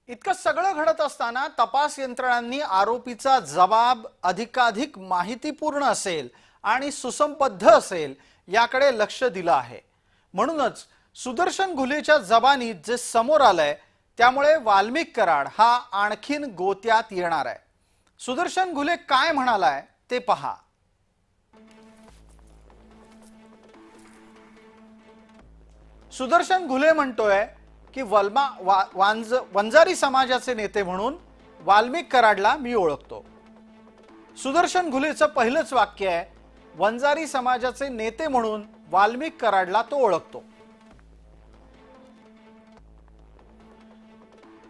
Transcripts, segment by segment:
इतकं सगळं घडत असताना तपास यंत्रणांनी आरोपीचा जबाब अधिकाधिक माहितीपूर्ण असेल आणि सुसंबद्ध असेल याकडे लक्ष दिलं आहे। म्हणूनच सुदर्शन घुलेच्या जबानीत जे समोर आलंय त्यामुळे वाल्मिक कराड हा आणखीन गोत्यात येणार आहे। सुदर्शन घुले काय म्हणालाय ते पहा। सुदर्शन घुले म्हणतोय की वंजारी समाजाचे नेते म्हणून वाल्मिक कराडला मी ओळखतो। सुदर्शन घुलेचं पहिलंच वाक्य आहे, वंजारी समाजाचे नेते म्हणून वाल्मिक कराडला तो ओळखतो।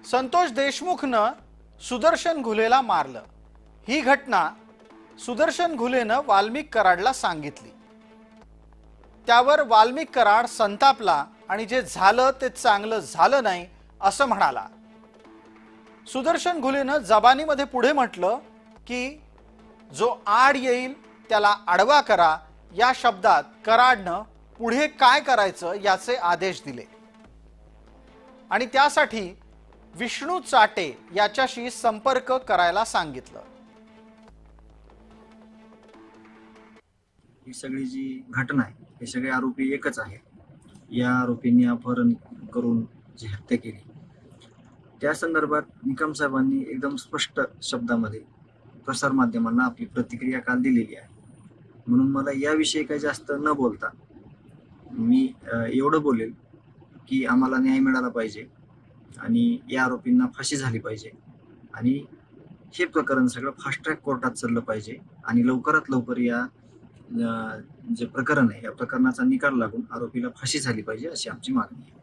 संतोष देशमुखनं सुदर्शन घुलेला मारलं, ही घटना सुदर्शन घुलेनं वाल्मिक कराडला सांगितली। त्यावर वाल्मिक कराड संतापला आणि जे झालं ते चांगलं झालं नाही असं म्हणाला। सुदर्शन घुलेनं जबानीमध्ये पुढे म्हटलं की जो आड येईल त्याला आडवा करा, या शब्दात कराडनं पुढे काय करायचं याचे आदेश दिले आणि त्यासाठी विष्णू चाटे याच्याशी संपर्क करायला सांगितलं। ही सगळी जी घटना आहे हे सगळे आरोपी एकच आहे। या आरोपींनी अपहरण करून जी हत्या केली त्या संदर्भात निकम साहेबांनी एकदम स्पष्ट शब्दामध्ये प्रसार माध्यमांना आपली प्रतिक्रिया काल दिलेली आहे। म्हणून मला याविषयी काही जास्त न बोलता मी एवढं बोलेल की आम्हाला न्याय मिळाला पाहिजे आणि या आरोपींना फाशी झाली पाहिजे आणि हे प्रकरण सगळं फास्ट ट्रॅक कोर्टात चाललं पाहिजे आणि लवकरात लवकर या जे प्रकरण आहे या प्रकरणाचा निकाल लागून आरोपीला फाशी झाली पाहिजे अशी आमची मागणी आहे।